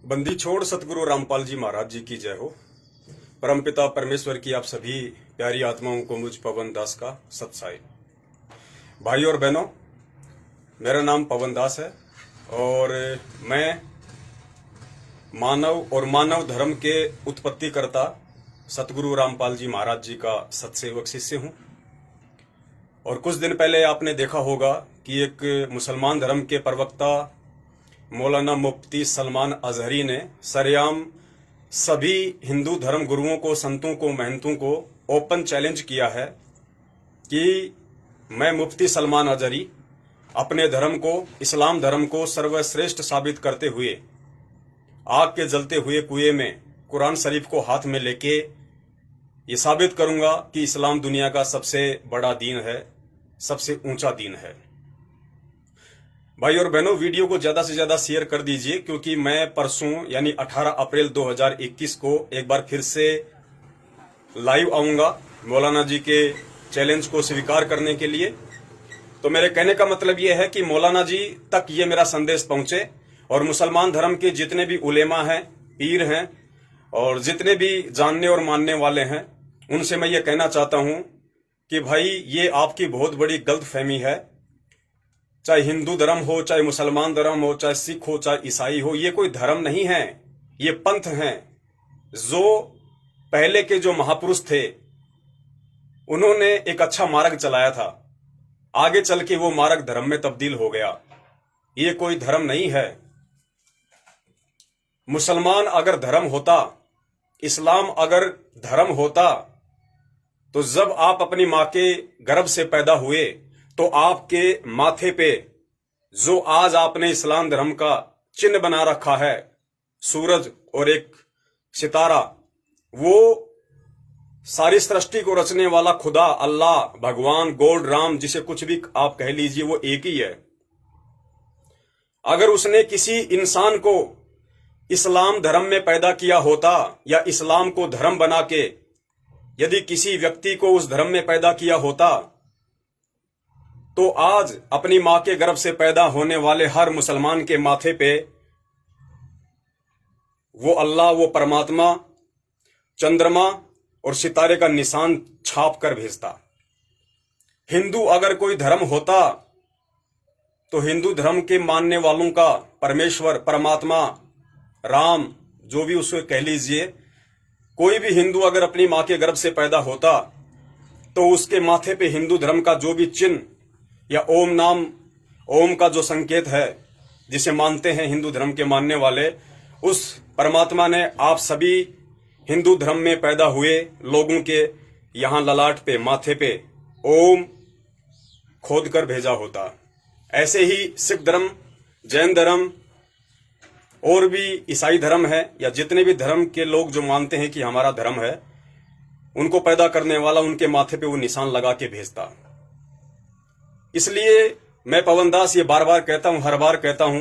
बंदी छोड़ सतगुरु रामपाल जी महाराज जी की जय हो। परमपिता परमेश्वर की आप सभी प्यारी आत्माओं को मुझ पवन दास का सत्साई। भाई और बहनों, मेरा नाम पवन दास है और मैं मानव और मानव धर्म के उत्पत्तिकर्ता सतगुरु रामपाल जी महाराज जी का सत्सेवक शिष्य हूं। और कुछ दिन पहले आपने देखा होगा कि एक मुसलमान धर्म के प्रवक्ता मौलाना मुफ्ती सलमान अजहरी ने सरेआम सभी हिंदू धर्म गुरुओं को, संतों को, महंतों को ओपन चैलेंज किया है कि मैं मुफ्ती सलमान अजहरी अपने धर्म को, इस्लाम धर्म को सर्वश्रेष्ठ साबित करते हुए आग के जलते हुए कुएं में कुरान शरीफ को हाथ में लेके ये साबित करूंगा कि इस्लाम दुनिया का सबसे बड़ा दीन है, सबसे ऊंचा दीन है। भाई और बहनों, वीडियो को ज्यादा से ज्यादा शेयर कर दीजिए क्योंकि मैं परसों यानी 18 अप्रैल 2021 को एक बार फिर से लाइव आऊंगा मौलाना जी के चैलेंज को स्वीकार करने के लिए। तो मेरे कहने का मतलब यह है कि मौलाना जी तक ये मेरा संदेश पहुंचे और मुसलमान धर्म के जितने भी उलेमा हैं, पीर हैं और जितने भी जानने और मानने वाले हैं, उनसे मैं ये कहना चाहता हूं कि भाई ये आपकी बहुत बड़ी गलतफहमी है। चाहे हिंदू धर्म हो, चाहे मुसलमान धर्म हो, चाहे सिख हो, चाहे ईसाई हो, ये कोई धर्म नहीं है, ये पंथ हैं। जो पहले के जो महापुरुष थे उन्होंने एक अच्छा मार्ग चलाया था, आगे चल के वो मार्ग धर्म में तब्दील हो गया। ये कोई धर्म नहीं है। मुसलमान अगर धर्म होता, इस्लाम अगर धर्म होता, तो जब आप अपनी मां के गर्भ से पैदा हुए तो आपके माथे पे जो आज आपने इस्लाम धर्म का चिन्ह बना रखा है, सूरज और एक सितारा, वो सारी सृष्टि को रचने वाला खुदा, अल्लाह, भगवान, गॉड, राम, जिसे कुछ भी आप कह लीजिए, वो एक ही है। अगर उसने किसी इंसान को इस्लाम धर्म में पैदा किया होता या इस्लाम को धर्म बना के यदि किसी व्यक्ति को उस धर्म में पैदा किया होता, तो आज अपनी मां के गर्भ से पैदा होने वाले हर मुसलमान के माथे पे वो अल्लाह, वो परमात्मा, चंद्रमा और सितारे का निशान छाप कर भेजता। हिंदू अगर कोई धर्म होता तो हिंदू धर्म के मानने वालों का परमेश्वर, परमात्मा, राम, जो भी उसे कह लीजिए, कोई भी हिंदू अगर अपनी मां के गर्भ से पैदा होता तो उसके माथे पे हिंदू धर्म का जो भी चिन्ह या ओम नाम, ओम का जो संकेत है जिसे मानते हैं हिंदू धर्म के मानने वाले, उस परमात्मा ने आप सभी हिंदू धर्म में पैदा हुए लोगों के यहां ललाट पे, माथे पे ओम खोद कर भेजा होता। ऐसे ही सिख धर्म, जैन धर्म और भी ईसाई धर्म है या जितने भी धर्म के लोग जो मानते हैं कि हमारा धर्म है, उनको पैदा करने वाला उनके माथे पे वो निशान लगा के भेजता। इसलिए मैं पवन दास ये बार बार कहता हूं, हर बार कहता हूं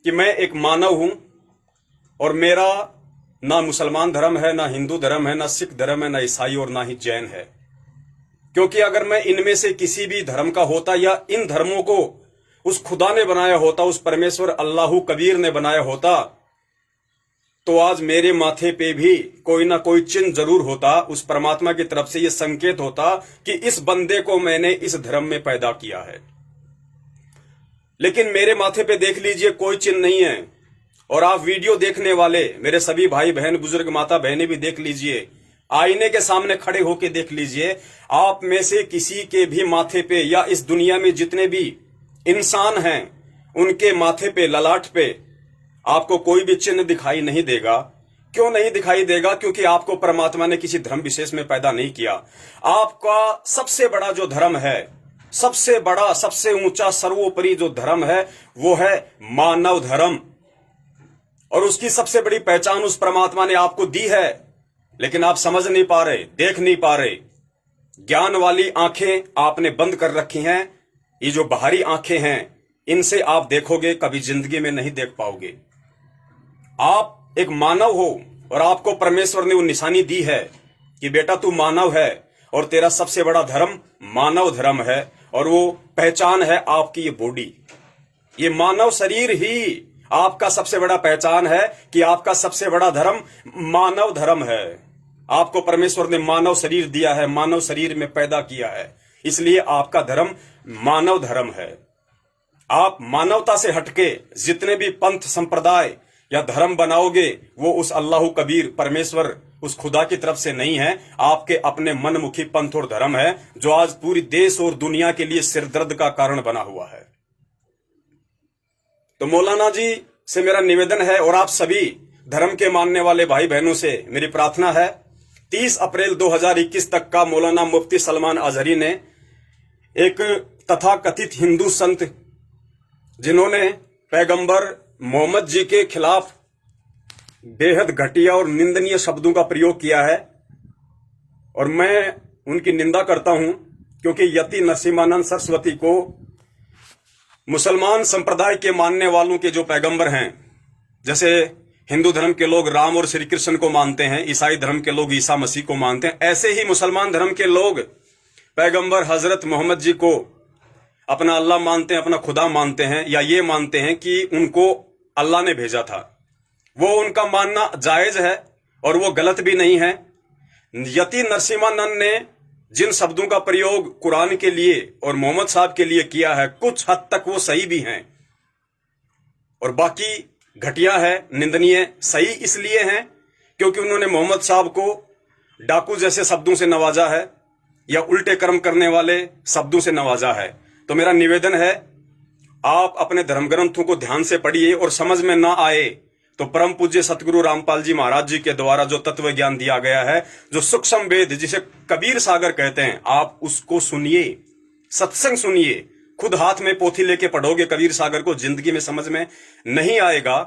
कि मैं एक मानव हूं और मेरा ना मुसलमान धर्म है, ना हिंदू धर्म है, ना सिख धर्म है, ना ईसाई और ना ही जैन है। क्योंकि अगर मैं इनमें से किसी भी धर्म का होता या इन धर्मों को उस खुदा ने बनाया होता, उस परमेश्वर अल्लाहू कबीर ने बनाया होता, तो आज मेरे माथे पे भी कोई ना कोई चिन्ह जरूर होता। उस परमात्मा की तरफ से यह संकेत होता कि इस बंदे को मैंने इस धर्म में पैदा किया है। लेकिन मेरे माथे पे देख लीजिए कोई चिन्ह नहीं है। और आप वीडियो देखने वाले मेरे सभी भाई बहन, बुजुर्ग, माता बहनें भी देख लीजिए, आईने के सामने खड़े होकर देख लीजिए, आप में से किसी के भी माथे पे या इस दुनिया में जितने भी इंसान हैं उनके माथे पे, ललाट पे आपको कोई भी चिन्ह दिखाई नहीं देगा। क्यों नहीं दिखाई देगा? क्योंकि आपको परमात्मा ने किसी धर्म विशेष में पैदा नहीं किया। आपका सबसे बड़ा जो धर्म है, सबसे बड़ा, सबसे ऊंचा, सर्वोपरि जो धर्म है, वो है मानव धर्म। और उसकी सबसे बड़ी पहचान उस परमात्मा ने आपको दी है, लेकिन आप समझ नहीं पा रहे, देख नहीं पा रहे। ज्ञान वाली आंखें आपने बंद कर रखी हैं। ये जो बाहरी आंखें हैं, इनसे आप देखोगे, कभी जिंदगी में नहीं देख पाओगे। आप एक मानव हो और आपको परमेश्वर ने वो निशानी दी है कि बेटा तू मानव है और तेरा सबसे बड़ा धर्म मानव धर्म है। और वो पहचान है आपकी ये बॉडी, ये मानव शरीर ही आपका सबसे बड़ा पहचान है कि आपका सबसे बड़ा धर्म मानव धर्म है। आपको परमेश्वर ने मानव शरीर दिया है, मानव शरीर में पैदा किया है, इसलिए आपका धर्म मानव धर्म है। आप मानवता से हटके जितने भी पंथ संप्रदाय या धर्म बनाओगे वो उस अल्लाह कबीर परमेश्वर उस खुदा की तरफ से नहीं है, आपके अपने मनमुखी पंथ और धर्म है, जो आज पूरी देश और दुनिया के लिए सिरदर्द का कारण बना हुआ है। तो मौलाना जी से मेरा निवेदन है और आप सभी धर्म के मानने वाले भाई बहनों से मेरी प्रार्थना है, 30 अप्रैल 2021 तक का मौलाना मुफ्ती सलमान अजहरी ने एक तथाकथित हिंदू संत जिन्होंने पैगंबर मोहम्मद जी के खिलाफ बेहद घटिया और निंदनीय शब्दों का प्रयोग किया है, और मैं उनकी निंदा करता हूं, क्योंकि यति नरसिम्हानंद सरस्वती को मुसलमान संप्रदाय के मानने वालों के जो पैगंबर हैं, जैसे हिंदू धर्म के लोग राम और श्री कृष्ण को मानते हैं, ईसाई धर्म के लोग ईसा मसीह को मानते हैं, ऐसे ही मुसलमान धर्म के लोग पैगंबर हजरत मोहम्मद जी को अपना अल्लाह मानते हैं, अपना खुदा मानते हैं, या ये मानते हैं कि उनको अल्लाह ने भेजा था। वो उनका मानना जायज है और वो गलत भी नहीं है। यति नरसिम्हानंद ने जिन शब्दों का प्रयोग कुरान के लिए और मोहम्मद साहब के लिए किया है, कुछ हद तक वो सही भी हैं, और बाकी घटिया है, निंदनीय। सही इसलिए हैं क्योंकि उन्होंने मोहम्मद साहब को डाकू जैसे शब्दों से नवाजा है या उल्टे कर्म करने वाले शब्दों से नवाजा है। तो मेरा निवेदन है, आप अपने धर्म ग्रंथों को ध्यान से पढ़िए, और समझ में ना आए तो परम पूज्य सतगुरु रामपाल जी महाराज जी के द्वारा जो तत्व ज्ञान दिया गया है, जो सूक्ष्म वेद जिसे कबीर सागर कहते हैं, आप उसको सुनिए, सत्संग सुनिए। खुद हाथ में पोथी लेके पढ़ोगे कबीर सागर को, जिंदगी में समझ में नहीं आएगा।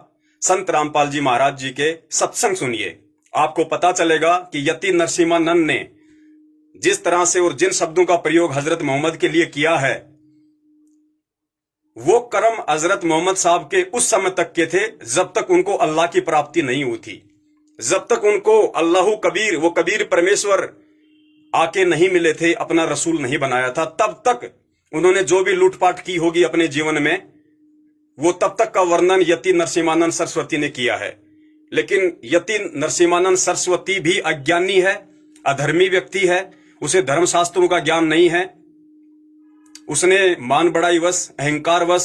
संत रामपाल जी महाराज जी के सत्संग सुनिए, आपको पता चलेगा कि यति नरसिम्हानंद ने जिस तरह से और जिन शब्दों का प्रयोग हजरत मोहम्मद के लिए किया है, वो कर्म हजरत मोहम्मद साहब के उस समय तक के थे जब तक उनको अल्लाह की प्राप्ति नहीं हुई थी, जब तक उनको अल्लाह कबीर, वो कबीर परमेश्वर आके नहीं मिले थे, अपना रसूल नहीं बनाया था, तब तक उन्होंने जो भी लूटपाट की होगी अपने जीवन में, वो तब तक का वर्णन यति नरसिम्हानंद सरस्वती ने किया है। लेकिन यति नरसिम्हानंद सरस्वती भी अज्ञानी है, अधर्मी व्यक्ति है, उसे धर्मशास्त्रों का ज्ञान नहीं है। उसने मान बड़ाई वश, अहंकार वश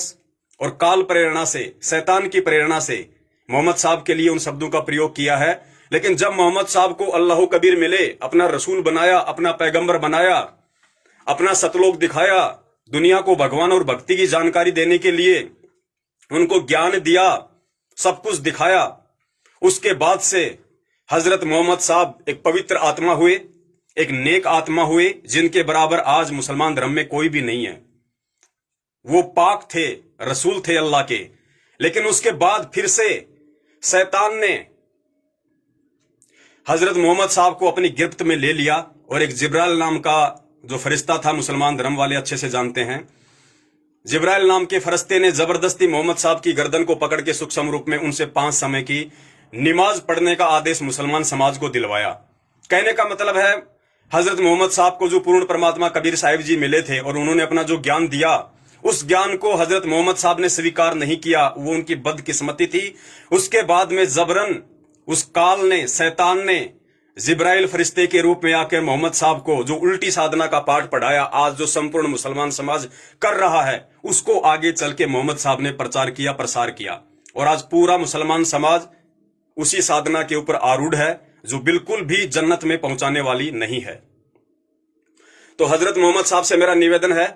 और काल प्रेरणा से, शैतान की प्रेरणा से मोहम्मद साहब के लिए उन शब्दों का प्रयोग किया है। लेकिन जब मोहम्मद साहब को अल्लाह कबीर मिले, अपना रसूल बनाया, अपना पैगंबर बनाया, अपना सतलोक दिखाया, दुनिया को भगवान और भक्ति की जानकारी देने के लिए उनको ज्ञान दिया, सब कुछ दिखाया, उसके बाद से हजरत मोहम्मद साहब एक पवित्र आत्मा हुए, एक नेक आत्मा हुए, जिनके बराबर आज मुसलमान धर्म में कोई भी नहीं है। वो पाक थे, रसूल थे अल्लाह के। लेकिन उसके बाद फिर से शैतान ने हजरत मोहम्मद साहब को अपनी गिरफ्त में ले लिया, और एक जिब्राइल नाम का जो फरिश्ता था, मुसलमान धर्म वाले अच्छे से जानते हैं, जिब्राइल नाम के फरिश्ते ने जबरदस्ती मोहम्मद साहब की गर्दन को पकड़ के सूक्ष्म रूप में उनसे 5 समय की नमाज पढ़ने का आदेश मुसलमान समाज को दिलवाया। कहने का मतलब है, हजरत मोहम्मद साहब को जो पूर्ण परमात्मा कबीर साहिब जी मिले थे और उन्होंने अपना जो ज्ञान दिया, उस ज्ञान को हजरत मोहम्मद साहब ने स्वीकार नहीं किया, वो उनकी बदकिस्मती थी। उसके बाद में जबरन उस काल ने, शैतान ने जिब्राइल फरिश्ते के रूप में आकर मोहम्मद साहब को जो उल्टी साधना का पाठ पढ़ाया, आज जो संपूर्ण मुसलमान समाज कर रहा है, उसको आगे चल के मोहम्मद साहब ने प्रचार किया, प्रसार किया, और आज पूरा मुसलमान समाज उसी साधना के ऊपर आरूढ़ है, जो बिल्कुल भी जन्नत में पहुंचाने वाली नहीं है। तो हजरत मोहम्मद साहब से मेरा निवेदन है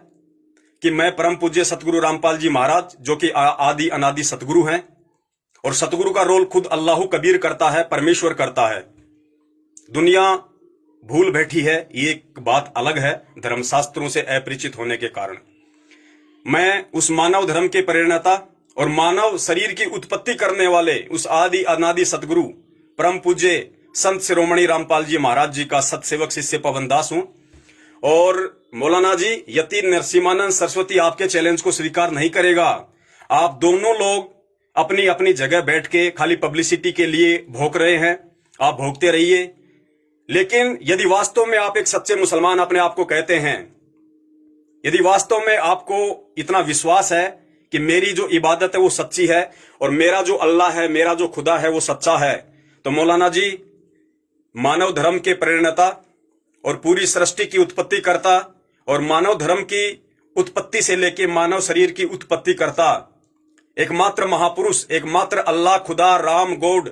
कि मैं परम पूज्य सतगुरु रामपाल जी महाराज, जो कि आदि अनादि सतगुरु हैं, और सतगुरु का रोल खुद अल्लाह कबीर करता है, परमेश्वर करता है। दुनिया भूल बैठी है, ये एक बात अलग है, धर्मशास्त्रों से अपरिचित होने के कारण। मैं उस मानव धर्म के प्रेरणा और मानव शरीर की उत्पत्ति करने वाले उस आदि अनादि सतगुरु परम पूज्य संत शिरोमणि रामपाल जी महाराज जी का सतसेवक शिष्य पवन दास हूं। और मौलाना जी, यति नरसिम्हानंद सरस्वती आपके चैलेंज को स्वीकार नहीं करेगा। आप दोनों लोग अपनी अपनी जगह बैठ के खाली पब्लिसिटी के लिए भोंक रहे हैं, आप भोंकते रहिए। लेकिन यदि वास्तव में आप एक सच्चे मुसलमान अपने आप को कहते हैं, यदि वास्तव में आपको इतना विश्वास है कि मेरी जो इबादत है वो सच्ची है और मेरा जो अल्लाह है, मेरा जो खुदा है वो सच्चा है। तो मौलाना जी मानव धर्म के प्रेरणता और पूरी सृष्टि की उत्पत्ति करता और मानव धर्म की उत्पत्ति से लेकर मानव शरीर की उत्पत्ति करता एकमात्र महापुरुष, एकमात्र अल्लाह, खुदा, राम, गॉड,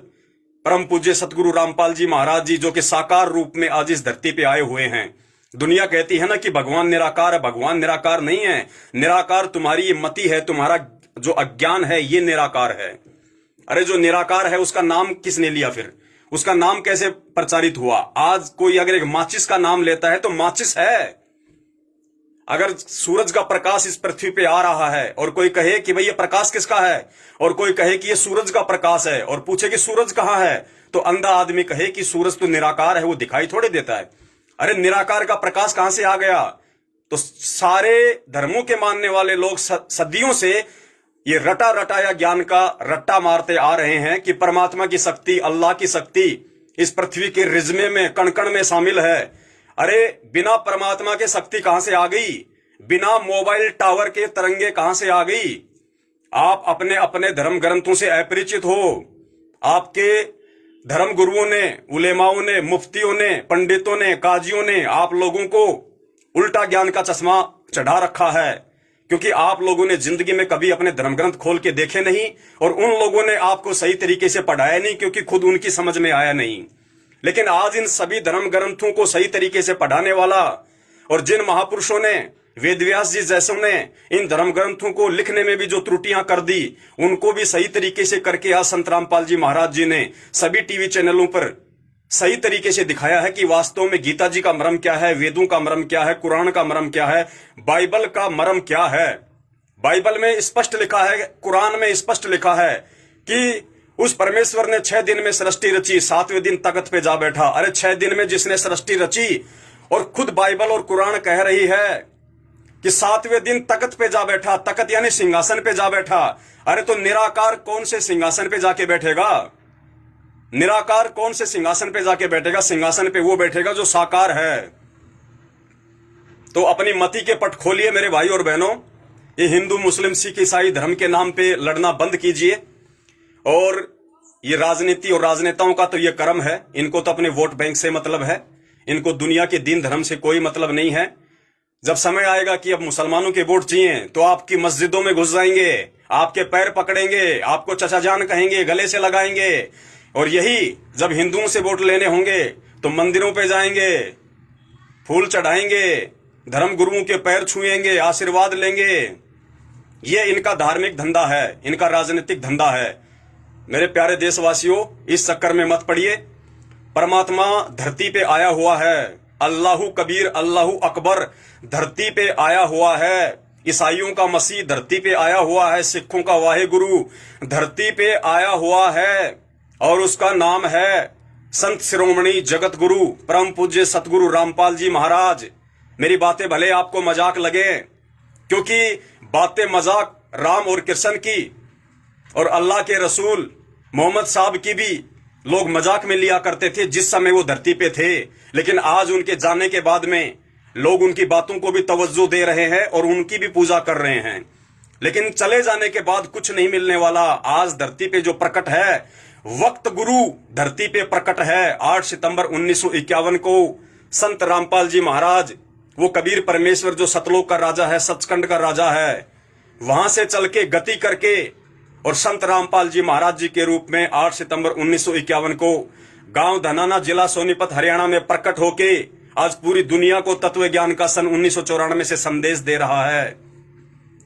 परम पूज्य सतगुरु रामपाल जी महाराज जी, जो कि साकार रूप में आज इस धरती पे आए हुए हैं। दुनिया कहती है ना कि भगवान निराकार है, भगवान निराकार नहीं है। निराकार तुम्हारी ये मति है, तुम्हारा जो अज्ञान है ये निराकार है। अरे जो निराकार है उसका नाम किसने लिया, फिर उसका नाम कैसे प्रचारित हुआ? आज कोई अगर एक माचिस का नाम लेता है तो माचिस है। अगर सूरज का प्रकाश इस पृथ्वी पे आ रहा है और कोई कहे कि भाई ये प्रकाश किसका है, और कोई कहे कि ये सूरज का प्रकाश है और पूछे कि सूरज कहां है, तो अंधा आदमी कहे कि सूरज तो निराकार है, वो दिखाई थोड़े देता है। अरे निराकार का प्रकाश कहां से आ गया? तो सारे धर्मों के मानने वाले लोग सदियों से ये रटा रटाया ज्ञान का रट्टा मारते आ रहे हैं कि परमात्मा की शक्ति, अल्लाह की शक्ति इस पृथ्वी के रिज्मे में, कण कण में शामिल है। अरे बिना परमात्मा के शक्ति कहां से आ गई? बिना मोबाइल टावर के तरंगे कहां से आ गई? आप अपने अपने धर्म ग्रंथों से अपरिचित हो। आपके धर्म गुरुओं ने, उलेमाओं ने, मुफ्तियों ने, पंडितों ने, काजियों ने आप लोगों को उल्टा ज्ञान का चश्मा चढ़ा रखा है, क्योंकि आप लोगों ने जिंदगी में कभी अपने धर्म ग्रंथ खोल के देखे नहीं और उन लोगों ने आपको सही तरीके से पढ़ाया नहीं, क्योंकि खुद उनकी समझ में आया नहीं। लेकिन आज इन सभी धर्म ग्रंथों को सही तरीके से पढ़ाने वाला और जिन महापुरुषों ने, वेदव्यास जी जैसों ने इन धर्म ग्रंथों को लिखने में भी जो त्रुटियां कर दी, उनको भी सही तरीके से करके आज संत रामपाल जी महाराज जी ने सभी टीवी चैनलों पर सही तरीके से दिखाया है कि वास्तव में गीता जी का मर्म क्या है, वेदों का मर्म क्या है, कुरान का मर्म क्या है, बाइबल का मर्म क्या है। बाइबल में स्पष्ट लिखा है, कुरान में स्पष्ट लिखा है कि उस परमेश्वर ने 6 दिन में सृष्टि रची, 7वें दिन तख्त पे जा बैठा। अरे 6 दिन में जिसने सृष्टि रची और खुद बाइबल और कुरान कह रही है कि 7वें दिन तख्त पे जा बैठा, तख्त यानी सिंहासन पे जा बैठा। अरे तो निराकार कौन से सिंहासन पे जाके बैठेगा? निराकार कौन से सिंहासन पे जाके बैठेगा? सिंहासन पे वो बैठेगा जो साकार है। तो अपनी मति के पट खोलिए मेरे भाई और बहनों। ये हिंदू, मुस्लिम, सिख, ईसाई धर्म के नाम पे लड़ना बंद कीजिए। और ये राजनीति और राजनेताओं का तो ये कर्म है, इनको तो अपने वोट बैंक से मतलब है, इनको दुनिया के दीन धर्म से कोई मतलब नहीं है। जब समय आएगा कि अब मुसलमानों के वोट चाहिए तो आपकी मस्जिदों में घुस जाएंगे, आपके पैर पकड़ेंगे, आपको चचा जान कहेंगे, गले से लगाएंगे। और यही जब हिंदुओं से वोट लेने होंगे तो मंदिरों पे जाएंगे, फूल चढ़ाएंगे, धर्म गुरुओं के पैर छुएंगे, आशीर्वाद लेंगे। ये इनका धार्मिक धंधा है, इनका राजनीतिक धंधा है। मेरे प्यारे देशवासियों, इस चक्कर में मत पड़िए। परमात्मा धरती पे आया हुआ है, अल्लाहु कबीर, अल्लाहु अकबर धरती पे आया हुआ है। ईसाइयों का मसीह धरती पे आया हुआ है, सिखों का वाहे गुरु धरती पे आया हुआ है और उसका नाम है संत शिरोमणि जगत गुरु परम पूज्य सतगुरु रामपाल जी महाराज। मेरी बातें भले आपको मजाक लगे, क्योंकि बातें मजाक राम और कृष्ण की और अल्लाह के रसूल मोहम्मद साहब की भी लोग मजाक में लिया करते थे जिस समय वो धरती पे थे। लेकिन आज उनके जाने के बाद में लोग उनकी बातों को भी तवज्जो दे रहे हैं और उनकी भी पूजा कर रहे हैं। लेकिन चले जाने के बाद कुछ नहीं मिलने वाला। आज धरती पे जो प्रकट है, वक्त गुरु धरती पे प्रकट है। 8 सितंबर 1951 को संत रामपाल जी महाराज, वो कबीर परमेश्वर जो सतलोक का राजा है, सचखंड का राजा है, वहां से चल के गति करके और संत रामपाल जी महाराज जी के रूप में 8 सितंबर 1951 को गांव धनाना, जिला सोनीपत, हरियाणा में प्रकट होके आज पूरी दुनिया को तत्व ज्ञान का सन 1994 से संदेश दे रहा है।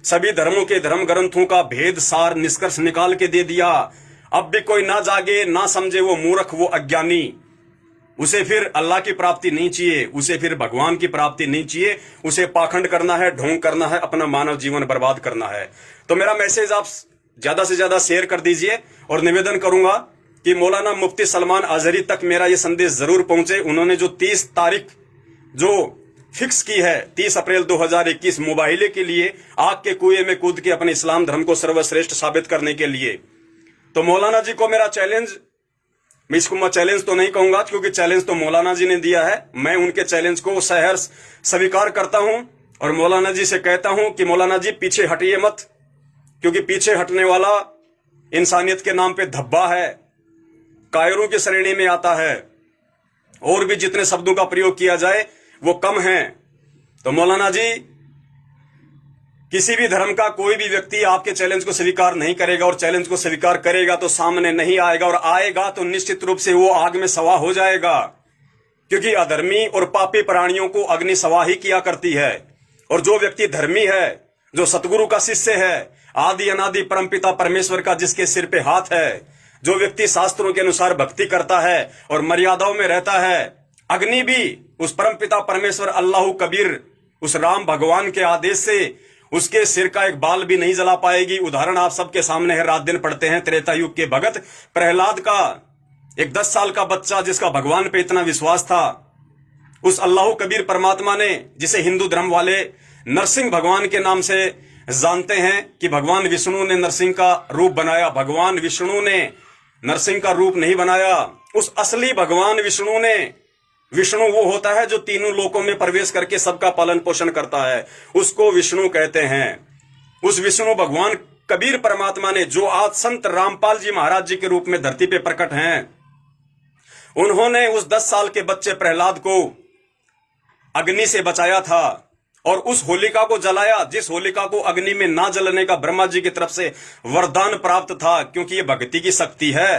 सभी धर्मों के धर्म ग्रंथों का भेद सार निष्कर्ष निकाल के दे दिया। अब भी कोई ना जागे, ना समझे, वो मूर्ख, वो अज्ञानी, उसे फिर अल्लाह की प्राप्ति नहीं चाहिए, उसे फिर भगवान की प्राप्ति नहीं चाहिए। उसे पाखंड करना है, ढोंग करना है, अपना मानव जीवन बर्बाद करना है। तो मेरा मैसेज आप ज्यादा से ज्यादा शेयर कर दीजिए और निवेदन करूंगा कि मौलाना मुफ्ती सलमान अजहरी तक मेरा ये संदेश जरूर पहुंचे। उन्होंने जो 30 तारीख जो फिक्स की है, 30 अप्रैल 2021, मुबाहिले के लिए आग के कुएं में कूद के अपने इस्लाम धर्म को सर्वश्रेष्ठ साबित करने के लिए। तो मौलाना जी को मेरा चैलेंज, मैं इसको मैं चैलेंज तो नहीं कहूंगा क्योंकि चैलेंज तो मौलाना जी ने दिया है। मैं उनके चैलेंज को सहर्ष स्वीकार करता हूं और मौलाना जी से कहता हूं कि मौलाना जी पीछे हटिए मत, क्योंकि पीछे हटने वाला इंसानियत के नाम पे धब्बा है, कायरों की श्रेणी में आता है, और भी जितने शब्दों का प्रयोग किया जाए वो कम है। तो मौलाना जी, किसी भी धर्म का कोई भी व्यक्ति आपके चैलेंज को स्वीकार नहीं करेगा, और चैलेंज को स्वीकार करेगा तो सामने नहीं आएगा, और आएगा तो निश्चित रूप से वो आग में सवा हो जाएगा, क्योंकि अधर्मी और पापी प्राणियों को अग्नि सवा ही किया करती है। और जो व्यक्ति धर्मी है, जो सतगुरु का शिष्य है, आदि अनादि परमपिता परमेश्वर का जिसके सिर पे हाथ है, जो व्यक्ति शास्त्रों के अनुसार भक्ति करता है और मर्यादाओं में रहता है, अग्नि भी उस परमपिता परमेश्वर अल्लाह कबीर, उस राम भगवान के आदेश से उसके सिर का एक बाल भी नहीं जला पाएगी। उदाहरण आप सबके सामने है, रात दिन पढ़ते हैं त्रेता युग के भगत प्रहलाद का, एक 10 साल का बच्चा जिसका भगवान पे इतना विश्वास था, उस अल्लाह कबीर परमात्मा ने, जिसे हिंदू धर्म वाले नरसिंह भगवान के नाम से जानते हैं कि भगवान विष्णु ने नरसिंह का रूप बनाया, भगवान विष्णु ने नरसिंह का रूप नहीं बनाया। उस असली भगवान विष्णु ने, विष्णु वो होता है जो तीनों लोकों में प्रवेश करके सबका पालन पोषण करता है, उसको विष्णु कहते हैं। उस विष्णु भगवान कबीर परमात्मा ने, जो आज संत रामपाल जी महाराज जी के रूप में धरती पे प्रकट हैं, उन्होंने उस 10 साल के बच्चे प्रहलाद को अग्नि से बचाया था, और उस होलिका को जलाया जिस होलिका को अग्नि में ना जलने का ब्रह्मा जी की तरफ से वरदान प्राप्त था, क्योंकि ये भक्ति की शक्ति है।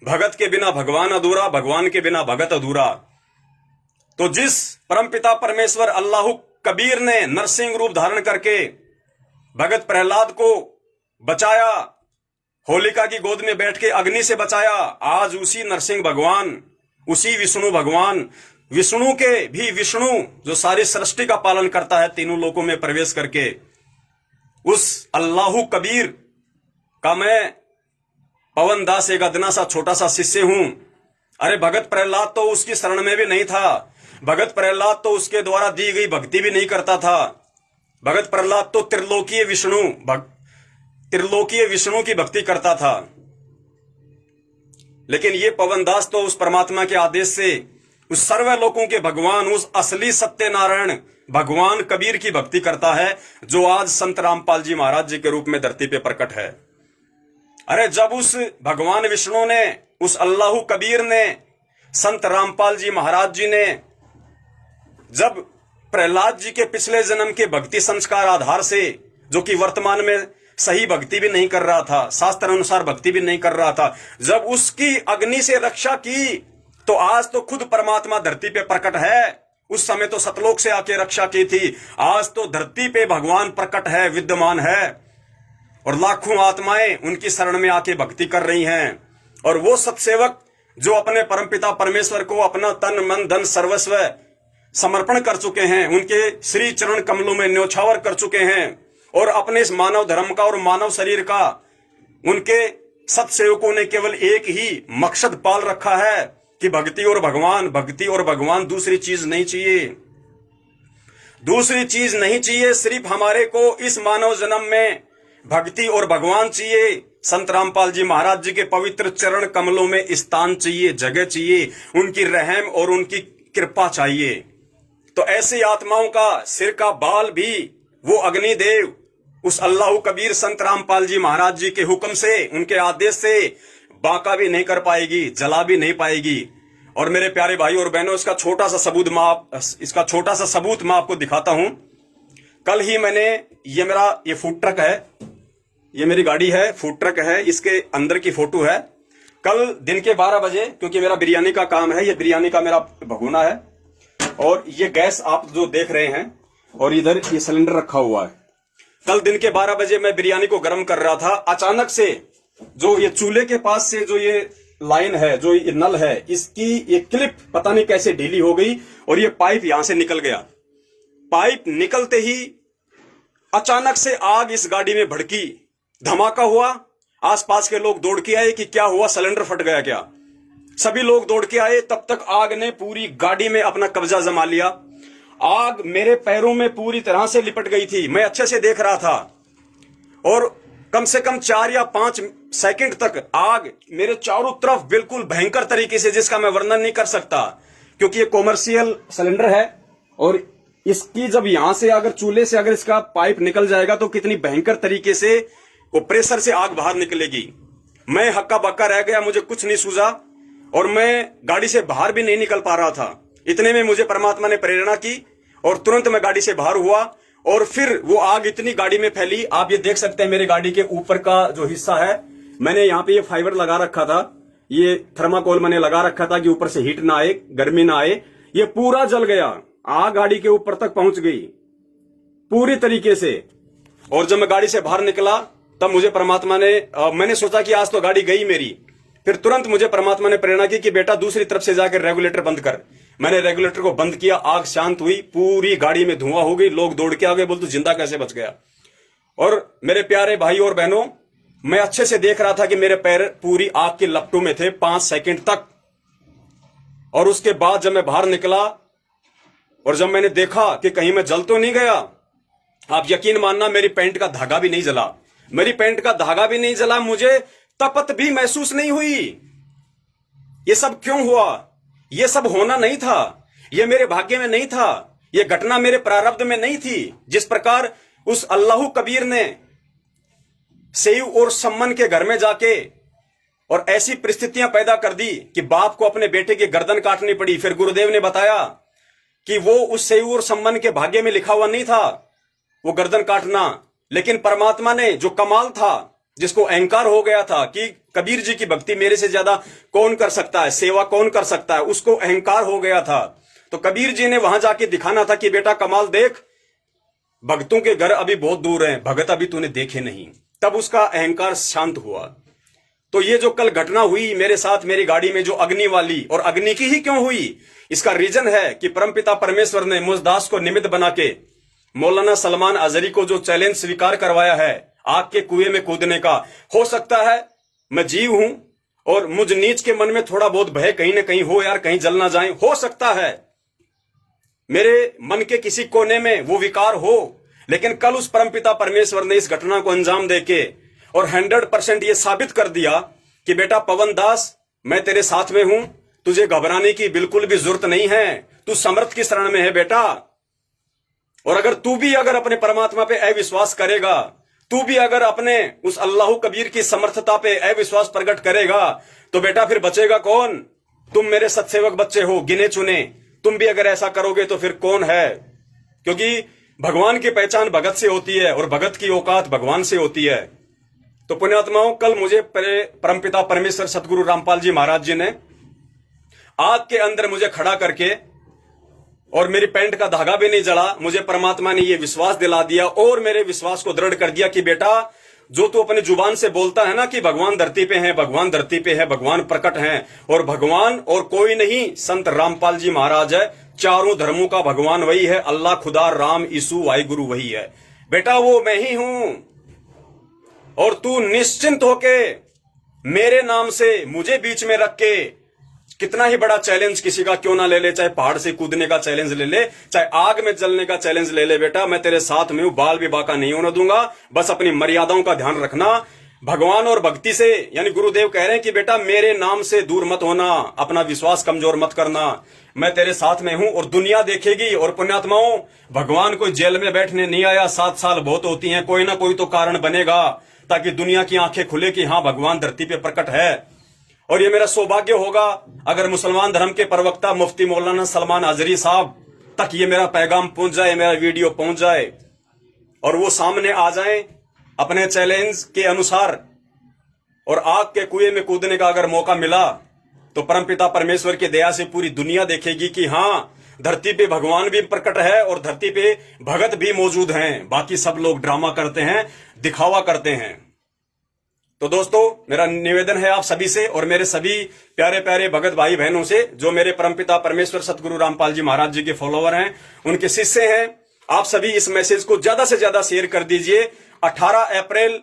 भगत के बिना भगवान अधूरा, भगवान के बिना भगत अधूरा। तो जिस परमपिता परमेश्वर अल्लाह कबीर ने नरसिंह रूप धारण करके भगत प्रहलाद को बचाया, होलिका की गोद में बैठ के अग्नि से बचाया, आज उसी नरसिंह भगवान, उसी विष्णु भगवान, विष्णु के भी विष्णु, जो सारी सृष्टि का पालन करता है तीनों लोकों में प्रवेश करके, उस अल्लाह कबीर का मैं पवन दास एक अदना सा छोटा सा शिष्य हूं। अरे भगत प्रहलाद तो उसकी शरण में भी नहीं था, भगत प्रहलाद तो उसके द्वारा दी गई भक्ति भी नहीं करता था। भगत प्रहलाद तो त्रिलोकीय विष्णु की भक्ति करता था। लेकिन ये पवन दास तो उस परमात्मा के आदेश से उस सर्व लोकों के भगवान, उस असली सत्यनारायण भगवान कबीर की भक्ति करता है, जो आज संत रामपाल जी महाराज जी के रूप में धरती पे प्रकट है। अरे जब उस भगवान विष्णु ने, उस अल्लाह कबीर ने, संत रामपाल जी महाराज जी ने, जब प्रहलाद जी के पिछले जन्म के भक्ति संस्कार आधार से, जो कि वर्तमान में सही भक्ति भी नहीं कर रहा था, शास्त्र अनुसार भक्ति भी नहीं कर रहा था, जब उसकी अग्नि से रक्षा की, तो आज तो खुद परमात्मा धरती पे प्रकट है। उस समय तो सतलोक से आके रक्षा की थी, आज तो धरती पे भगवान प्रकट है, विद्यमान है, और लाखों आत्माएं उनकी शरण में आके भक्ति कर रही हैं। और वो सत्सेवक जो अपने परमपिता परमेश्वर को अपना तन मन धन सर्वस्व समर्पण कर चुके हैं, उनके श्री चरण कमलों में न्योछावर कर चुके हैं, और अपने इस मानव धर्म का और मानव शरीर का उनके सत्सेवकों ने केवल एक ही मकसद पाल रखा है कि भक्ति और भगवान, भक्ति और भगवान, दूसरी चीज नहीं चाहिए, दूसरी चीज नहीं चाहिए। सिर्फ हमारे को इस मानव जन्म में भक्ति और भगवान चाहिए। संत रामपाल जी महाराज जी के पवित्र चरण कमलों में स्थान चाहिए, जगह चाहिए, उनकी रहम और उनकी कृपा चाहिए। तो ऐसी आत्माओं का सिर का बाल भी वो अग्निदेव, उस अल्लाह कबीर संत रामपाल जी महाराज जी के हुक्म से, उनके आदेश से बांका भी नहीं कर पाएगी, जला भी नहीं पाएगी। और मेरे प्यारे भाई और बहनों, इसका छोटा सा सबूत मैं आपको दिखाता हूं। कल ही मैंने, ये फूड ट्रक है, ये मेरी गाड़ी है, फूड ट्रक है, इसके अंदर की फोटो है। कल दिन के 12 बजे, क्योंकि मेरा बिरयानी का काम है, ये बिरयानी का मेरा भगोना है, और ये गैस आप जो देख रहे हैं, और इधर ये सिलेंडर रखा हुआ है। कल दिन के 12 बजे मैं बिरयानी को गर्म कर रहा था, अचानक से जो ये चूल्हे के पास से जो ये लाइन है, जो ये नल है, इसकी ये क्लिप पता नहीं कैसे ढीली हो गई, और ये पाइप यहां से निकल गया। पाइप निकलते ही अचानक से आग इस गाड़ी में भड़की, धमाका हुआ। आसपास के लोग दौड़ के आए कि क्या हुआ, सिलेंडर फट गया क्या। सभी लोग दौड़ के आए, तब तक आग ने पूरी गाड़ी में अपना कब्जा जमा लिया। आग मेरे पैरों में पूरी तरह से लिपट गई थी, मैं अच्छे से देख रहा था, और कम से कम 4 या 5 सेकंड तक आग मेरे चारों तरफ बिल्कुल भयंकर तरीके से, जिसका मैं वर्णन नहीं कर सकता, क्योंकि ये कॉमर्शियल सिलेंडर है, और इसकी जब यहां से अगर चूल्हे से अगर इसका पाइप निकल जाएगा तो कितनी भयंकर तरीके से वो प्रेशर से आग बाहर निकलेगी। मैं हक्का बक्का रह गया, मुझे कुछ नहीं सूझा और मैं गाड़ी से बाहर भी नहीं निकल पा रहा था। इतने में मुझे परमात्मा ने प्रेरणा की और तुरंत मैं गाड़ी से बाहर हुआ और फिर वो आग इतनी गाड़ी में फैली। आप ये देख सकते हैं मेरी गाड़ी के ऊपर का जो हिस्सा है, मैंने यहाँ पे ये फाइबर लगा रखा था, ये थर्माकोल मैंने लगा रखा था कि ऊपर से हीट ना आए, गर्मी ना आए। ये पूरा जल गया, आग गाड़ी के ऊपर तक पहुंच गई पूरी तरीके से। और जब मैं गाड़ी से बाहर निकला तब मुझे परमात्मा ने मैंने सोचा कि आज तो गाड़ी गई मेरी। फिर तुरंत मुझे परमात्मा ने प्रेरणा की कि बेटा दूसरी तरफ से जाकर रेगुलेटर बंद कर। मैंने रेगुलेटर को बंद किया, आग शांत हुई, पूरी गाड़ी में धुआं हो गई। लोग दौड़ के आ गए, बोल तू जिंदा कैसे बच गया। और मेरे प्यारे भाई और बहनों, मैं अच्छे से देख रहा था कि मेरे पैर पूरी आग की लपटों में थे 5 सेकंड तक। और उसके बाद जब मैं बाहर निकला और जब मैंने देखा कि कहीं मैं जल तो नहीं गया, आप यकीन मानना मेरी पैंट का धागा भी नहीं जला। मेरी पैंट का धागा भी नहीं जला, मुझे तपत भी महसूस नहीं हुई। ये सब क्यों हुआ? ये सब होना नहीं था, ये मेरे भाग्य में नहीं था, ये घटना मेरे प्रारब्ध में नहीं थी। जिस प्रकार उस अल्लाह कबीर ने सेव और सम्मन के घर में जाके और ऐसी परिस्थितियां पैदा कर दी कि बाप को अपने बेटे की गर्दन काटनी पड़ी। फिर गुरुदेव ने बताया कि वो उस सेव और सम्मन के भाग्य में लिखा हुआ नहीं था वो गर्दन काटना, लेकिन परमात्मा ने जो कमाल था, जिसको अहंकार हो गया था कि कबीर जी की भक्ति मेरे से ज्यादा कौन कर सकता है, सेवा कौन कर सकता है, उसको अहंकार हो गया था। तो कबीर जी ने वहां जाके दिखाना था कि बेटा कमाल देख, भक्तों के घर अभी बहुत दूर हैं, भगत अभी तूने देखे नहीं। तब उसका अहंकार शांत हुआ। तो ये जो कल घटना हुई मेरे साथ, मेरी गाड़ी में जो अग्नि वाली, और अग्नि की ही क्यों हुई, इसका रीजन है कि परमपिता परमेश्वर ने मुझ दास को निमित्त बना के मौलाना सलमान अजहरी को जो चैलेंज स्वीकार करवाया है आग के कुएं में कूदने का। हो सकता है मैं जीव हूं और मुझ नीच के मन में थोड़ा बहुत भय कहीं ना कहीं हो, यार कहीं जल ना जाए। हो सकता है मेरे मन के किसी कोने में वो विकार हो, लेकिन कल उस परमपिता परमेश्वर ने इस घटना को अंजाम देके और 100% ये साबित कर दिया कि बेटा पवन दास, मैं तेरे साथ में हूं, तुझे घबराने की बिल्कुल भी जरूरत नहीं है, तू समर्थ की शरण में है बेटा। और अगर तू भी अगर अपने परमात्मा पे अविश्वास करेगा, तू भी अगर अपने उस अल्लाह कबीर की समर्थता पे अविश्वास प्रकट करेगा, तो बेटा फिर बचेगा कौन? तुम मेरे सत्सेवक बच्चे हो, गिने चुने। तुम भी अगर ऐसा करोगे तो फिर कौन है? क्योंकि भगवान की पहचान भगत से होती है और भगत की औकात भगवान से होती है। तो पुण्यात्माओं, कल मुझे परमपिता परमेश्वर सतगुरु रामपाल जी महाराज जी ने आग के अंदर मुझे खड़ा करके, और मेरी पैंट का धागा भी नहीं जला, मुझे परमात्मा ने यह विश्वास दिला दिया और मेरे विश्वास को दृढ़ कर दिया कि बेटा जो तू अपनी जुबान से बोलता है ना कि भगवान धरती पे है, भगवान धरती पे है, भगवान प्रकट है, और भगवान और कोई नहीं, संत रामपाल जी महाराज है। चारों धर्मों का भगवान वही है, अल्लाह, खुदा, राम, यीशु, वाहिगुरु वही है। बेटा वो मैं ही हूं और तू निश्चिंत होके मेरे नाम से मुझे बीच में रख के कितना ही बड़ा चैलेंज किसी का क्यों ना ले ले, चाहे पहाड़ से कूदने का चैलेंज ले ले, चाहे आग में जलने का चैलेंज ले ले, बेटा मैं तेरे साथ में हूं, बाल भी बाका नहीं होने दूंगा। बस अपनी मर्यादाओं का ध्यान रखना। भगवान और भक्ति से, यानी गुरुदेव कह रहे हैं कि बेटा मेरे नाम से दूर मत होना, अपना विश्वास कमजोर मत करना, मैं तेरे साथ में हूं और दुनिया देखेगी। और पुण्यात्माओं, भगवान कोई जेल में बैठने नहीं आया, 7 साल बहुत होती हैं, कोई ना कोई तो कारण बनेगा ताकि दुनिया की आंखें खुले कि हाँ भगवान धरती पे प्रकट है। और ये मेरा सौभाग्य होगा अगर मुसलमान धर्म के प्रवक्ता मुफ्ती मौलाना सलमान अजहरी साहब तक ये मेरा पैगाम पहुंच जाए, मेरा वीडियो पहुंच जाए और वो सामने आ जाएं अपने चैलेंज के अनुसार, और आग के कुएं में कूदने का अगर मौका मिला तो परमपिता परमेश्वर की दया से पूरी दुनिया देखेगी कि हाँ धरती पे भगवान भी प्रकट है और धरती पे भगत भी मौजूद हैं। बाकी सब लोग ड्रामा करते हैं, दिखावा करते हैं। तो दोस्तों, मेरा निवेदन है आप सभी से और मेरे सभी प्यारे प्यारे भगत भाई बहनों से जो मेरे परमपिता परमेश्वर सतगुरु रामपाल जी महाराज जी के फॉलोवर हैं, उनके शिष्य हैं, आप सभी इस मैसेज को ज्यादा से ज्यादा शेयर कर दीजिए। 18 अप्रैल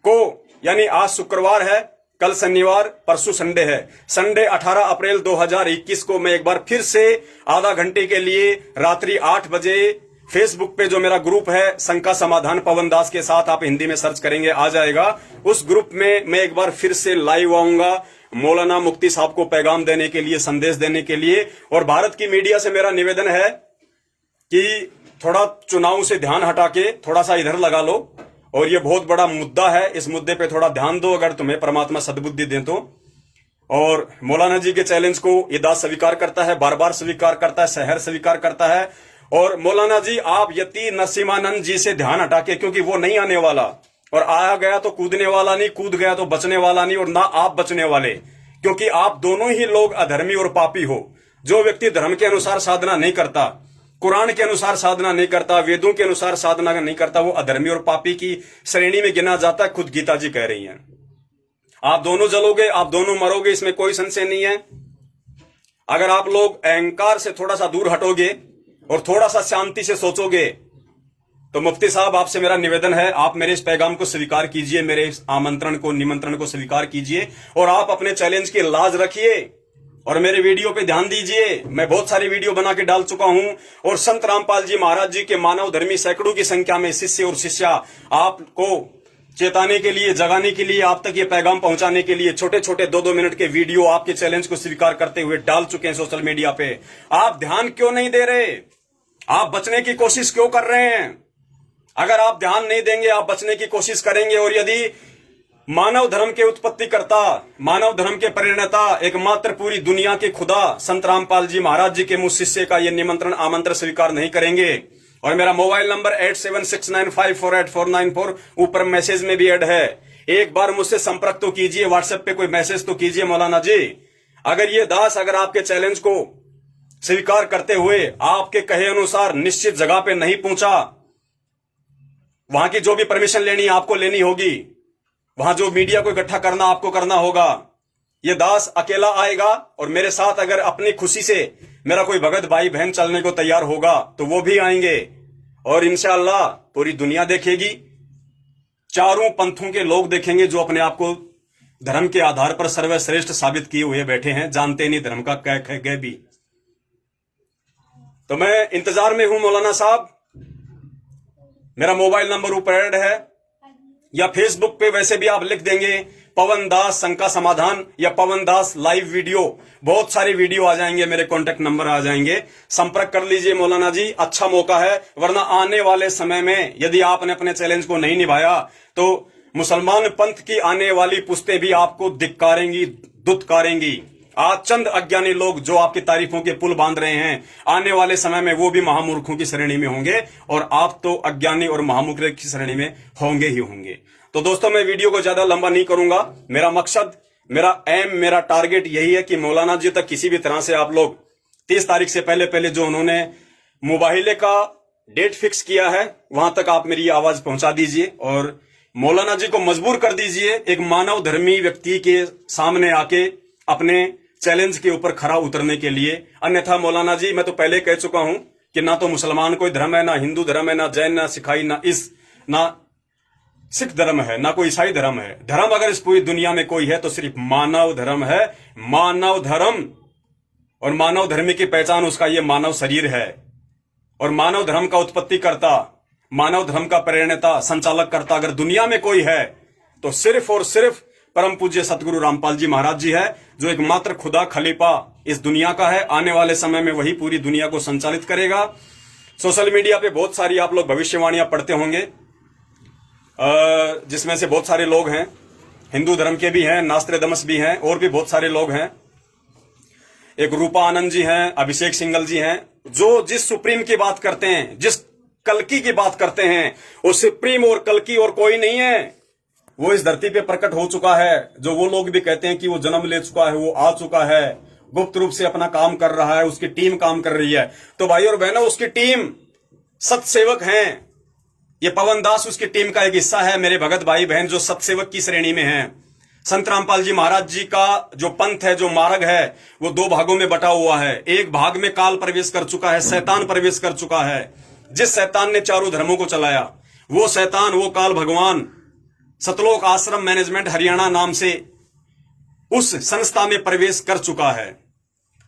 को, यानी आज शुक्रवार है, कल शनिवार, परसों संडे है, संडे 18 अप्रैल 2021 को मैं एक बार फिर से आधा घंटे के लिए रात्रि 8 बजे फेसबुक पे जो मेरा ग्रुप है शंका समाधान पवन दास के साथ, आप हिंदी में सर्च करेंगे आ जाएगा, उस ग्रुप में मैं एक बार फिर से लाइव आऊंगा मौलाना मुफ्ती साहब को पैगाम देने के लिए, संदेश देने के लिए। और भारत की मीडिया से मेरा निवेदन है कि थोड़ा चुनाव से ध्यान हटा के थोड़ा सा इधर लगा लो और ये बहुत बड़ा मुद्दा है। इस मुद्दे पे थोड़ा ध्यान दो, अगर तुम्हें परमात्मा सद्बुद्धि दे तो। और मौलाना जी के चैलेंज को ये दास स्वीकार करता है, बार बार स्वीकार करता है, शहर स्वीकार करता है। और मौलाना जी, आप यति नरसिम्हानंद जी से ध्यान हटा के, क्योंकि वो नहीं आने वाला, और आया गया तो कूदने वाला नहीं, कूद गया तो बचने वाला नहीं, और ना आप बचने वाले, क्योंकि आप दोनों ही लोग अधर्मी और पापी हो। जो व्यक्ति धर्म के अनुसार साधना नहीं करता, कुरान के अनुसार साधना नहीं करता, वेदों के अनुसार साधना नहीं करता, वो अधर्मी और पापी की श्रेणी में गिना जाता है। खुद गीता जी कह रही हैं, आप दोनों जलोगे, आप दोनों मरोगे, इसमें कोई संशय नहीं है। अगर आप लोग अहंकार से थोड़ा सा दूर हटोगे और थोड़ा सा शांति से सोचोगे, तो मुफ्ती साहब आपसे मेरा निवेदन है, आप मेरे इस पैगाम को स्वीकार कीजिए, मेरे इस आमंत्रण को, निमंत्रण को स्वीकार कीजिए, और आप अपने चैलेंज की लाज रखिए और मेरे वीडियो पे ध्यान दीजिए। मैं बहुत सारी वीडियो बना के डाल चुका हूं, और संत रामपाल जी महाराज जी के मानव धर्मी सैकड़ों की संख्या में शिष्य और शिष्या आपको चेताने के लिए, जगाने के लिए, आप तक ये पैगाम पहुंचाने के लिए छोटे छोटे 2-2 मिनट के वीडियो आपके चैलेंज को स्वीकार करते हुए डाल चुके हैं सोशल मीडिया पे। आप ध्यान क्यों नहीं दे रहे? आप बचने की कोशिश क्यों कर रहे हैं? अगर आप ध्यान नहीं देंगे, आप बचने की कोशिश करेंगे, और यदि मानव धर्म के उत्पत्ति करता, मानव धर्म के प्रेरणता, एकमात्र पूरी दुनिया के खुदा संत रामपाल जी महाराज जी के मुझ शिष्य का ये निमंत्रण, आमंत्रण स्वीकार नहीं करेंगे, और मेरा मोबाइल नंबर 8769548494 ऊपर मैसेज में भी ऐड है, एक बार मुझसे संपर्क तो कीजिए, व्हाट्सएप पे कोई मैसेज तो कीजिए। मौलाना जी, अगर ये दास, अगर आपके चैलेंज को स्वीकार करते हुए आपके कहे अनुसार निश्चित जगह पे नहीं पहुंचा, वहां की जो भी परमिशन लेनी आपको लेनी होगी, वहां जो मीडिया को इकट्ठा करना आपको करना होगा। ये दास अकेला आएगा, और मेरे साथ अगर अपनी खुशी से मेरा कोई भगत भाई बहन चलने को तैयार होगा तो वो भी आएंगे, और इंशाअल्लाह पूरी दुनिया देखेगी, चारों पंथों के लोग देखेंगे जो अपने आप को धर्म के आधार पर सर्वश्रेष्ठ साबित किए हुए बैठे हैं, जानते नहीं धर्म का कह गए भी। तो मैं इंतजार में हूं मौलाना साहब। मेरा मोबाइल नंबर ऊपर ऐड है, या फेसबुक पे वैसे भी आप लिख देंगे पवन दास शंका समाधान या पवन दास लाइव वीडियो, बहुत सारे वीडियो आ जाएंगे, मेरे कॉन्टेक्ट नंबर आ जाएंगे, संपर्क कर लीजिए मौलाना जी। अच्छा मौका है, वरना आने वाले समय में यदि आपने अपने चैलेंज को नहीं निभाया तो मुसलमान पंथ की आने वाली पुश्तें भी आपको धिक्कारेंगी, दुत्कारेंगी। आज चंद अज्ञानी लोग जो आपकी तारीफों के पुल बांध रहे हैं, आने वाले समय में वो भी महामूर्खों की श्रेणी में होंगे, और आप तो अज्ञानी और महामूर्ख की श्रेणी में होंगे ही होंगे। तो दोस्तों, मैं वीडियो को ज्यादा लंबा नहीं करूंगा। मेरा मकसद, मेरा एम, मेरा टारगेट यही है कि मौलाना जी तक किसी भी तरह से आप लोग 30 तारीख से पहले जो उन्होंने मुबाहिले का डेट फिक्स किया है, वहां तक आप मेरी आवाज पहुंचा दीजिए, और मौलाना जी को मजबूर कर दीजिए एक मानव धर्मी व्यक्ति के सामने आके अपने चैलेंज के ऊपर खरा उतरने के लिए। अन्यथा मौलाना जी, मैं तो पहले कह चुका हूं कि ना तो मुसलमान कोई धर्म है, ना हिंदू धर्म है, ना जैन, ना सिखाई, ना सिख धर्म है, ना कोई ईसाई धर्म है। धर्म अगर इस पूरी दुनिया में कोई है तो सिर्फ मानव धर्म है, मानव धर्म। और मानव धर्म की पहचान उसका ये मानव शरीर है, और मानव धर्म का उत्पत्ति करता, मानव धर्म का प्रेरणता, संचालक करता अगर दुनिया में कोई है तो सिर्फ और सिर्फ परम पूज्य सतगुरु रामपाल जी महाराज जी है, जो एकमात्र खुदा खलीफा इस दुनिया का है। आने वाले समय में वही पूरी दुनिया को संचालित करेगा। सोशल मीडिया पे बहुत सारी आप लोग भविष्यवाणियां पढ़ते होंगे, जिसमें से बहुत सारे लोग हैं हिंदू धर्म के भी हैं, नास्त्रेदमस भी हैं, और भी बहुत सारे लोग हैं। एक रूपा आनंद जी हैं, अभिषेक सिंघल जी हैं, जो जिस सुप्रीम की बात करते हैं, जिस कल्कि की बात करते हैं, वो सुप्रीम और कल्कि और कोई नहीं है। वो इस धरती पे प्रकट हो चुका है। जो वो लोग भी कहते हैं कि वो जन्म ले चुका है, वो आ चुका है, गुप्त रूप से अपना काम कर रहा है, उसकी टीम काम कर रही है। तो भाई और बहनों, उसकी टीम सतसेवक हैं। ये पवन दास उसकी टीम का एक हिस्सा है। मेरे भगत भाई बहन जो सतसेवक की श्रेणी में हैं। संत रामपाल जी महाराज जी का जो पंथ है, जो मार्ग है, वो 2 भागों में बटा हुआ है। एक भाग में काल प्रवेश कर चुका है, शैतान प्रवेश कर चुका है। जिस शैतान ने चारों धर्मों को चलाया, वो शैतान, वो काल भगवान सतलोक आश्रम मैनेजमेंट हरियाणा नाम से उस संस्था में प्रवेश कर चुका है।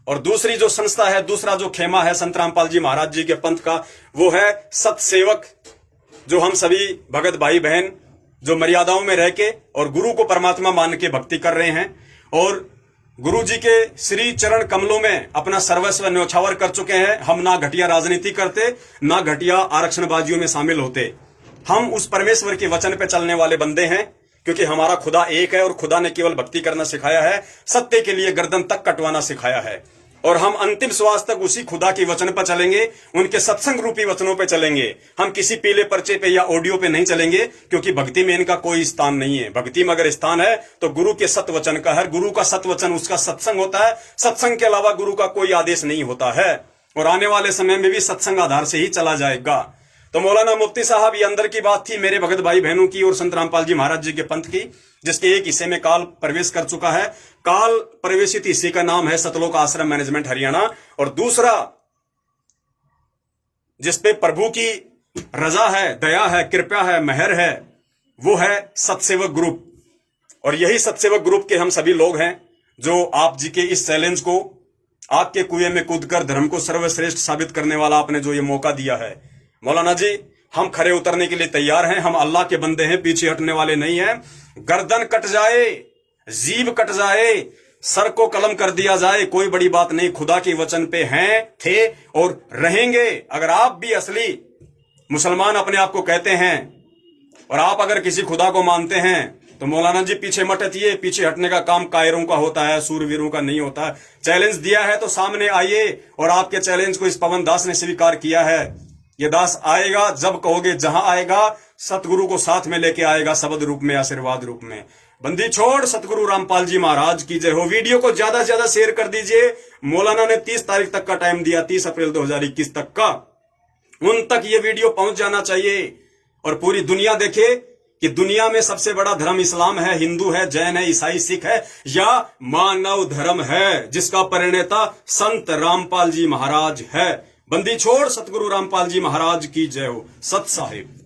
और दूसरी जो संस्था है, दूसरा जो खेमा है संत रामपाल जी महाराज जी के पंथ का, वो है सतसेवक, जो हम सभी भगत भाई बहन जो मर्यादाओं में रह के और गुरु को परमात्मा मान के भक्ति कर रहे हैं, और गुरु जी के श्री चरण कमलों में अपना सर्वस्व न्यौछावर कर चुके हैं। हम ना घटिया राजनीति करते, ना घटिया आरक्षणबाजियों में शामिल होते। हम उस परमेश्वर के वचन पे चलने वाले बंदे हैं, क्योंकि हमारा खुदा एक है और खुदा ने केवल भक्ति करना सिखाया है, सत्य के लिए गर्दन तक कटवाना सिखाया है। और हम अंतिम श्वास तक उसी खुदा के वचन पर चलेंगे, उनके सत्संग रूपी वचनों पे चलेंगे। हम किसी पीले पर्चे पे या ऑडियो पे नहीं चलेंगे, क्योंकि भक्ति में इनका कोई स्थान नहीं है। भक्ति में अगर स्थान है तो गुरु के सत्य वचन का है। गुरु का सत्य वचन उसका सत्संग होता है। सत्संग के अलावा गुरु का कोई आदेश नहीं होता है, और आने वाले समय में भी सत्संग आधार से ही चला जाएगा। तो मौलाना मुफ्ती साहब, ये अंदर की बात थी मेरे भगत भाई बहनों की और संत रामपाल जी महाराज जी के पंथ की, जिसके एक हिस्से में काल प्रवेश कर चुका है। काल प्रवेशित हिस्से का नाम है सतलोक आश्रम मैनेजमेंट हरियाणा, और दूसरा जिसपे प्रभु की रजा है, दया है, कृपा है, मेहर है, वो है सतसेवक ग्रुप। और यही सतसेवक ग्रुप के हम सभी लोग हैं जो आप जी के इस चैलेंज को, आपके कुएं में कूदकर धर्म को सर्वश्रेष्ठ साबित करने वाला आपने जो ये मौका दिया है, मौलाना जी, हम खरे उतरने के लिए तैयार हैं। हम अल्लाह के बंदे हैं, पीछे हटने वाले नहीं हैं। गर्दन कट जाए, जीभ कट जाए, सर को कलम कर दिया जाए, कोई बड़ी बात नहीं। खुदा के वचन पे हैं, थे और रहेंगे। अगर आप भी असली मुसलमान अपने आप को कहते हैं और आप अगर किसी खुदा को मानते हैं तो मौलाना जी पीछे मत हटिए। पीछे हटने का काम कायरों का होता है, सूरवीरों का नहीं होता है। चैलेंज दिया है तो सामने आइए, और आपके चैलेंज को इस पवन दास ने स्वीकार किया है। ये दास आएगा जब कहोगे, जहां आएगा सतगुरु को साथ में लेके आएगा, शब्द रूप में, आशीर्वाद रूप में। बंदी छोड़ सतगुरु रामपाल जी महाराज की जय हो। वीडियो को ज्यादा से ज्यादा शेयर कर दीजिए। मौलाना ने 30 तारीख तक का टाइम दिया, 30 अप्रैल 2021 तक का। उन तक ये वीडियो पहुंच जाना चाहिए और पूरी दुनिया देखे कि दुनिया में सबसे बड़ा धर्म इस्लाम है, हिंदू है, जैन है, ईसाई, सिख है, या मानव धर्म है, जिसका प्रणेता संत रामपाल जी महाराज है। बंदी छोड़ सतगुरु रामपाल जी महाराज की जय हो। सत साहिब।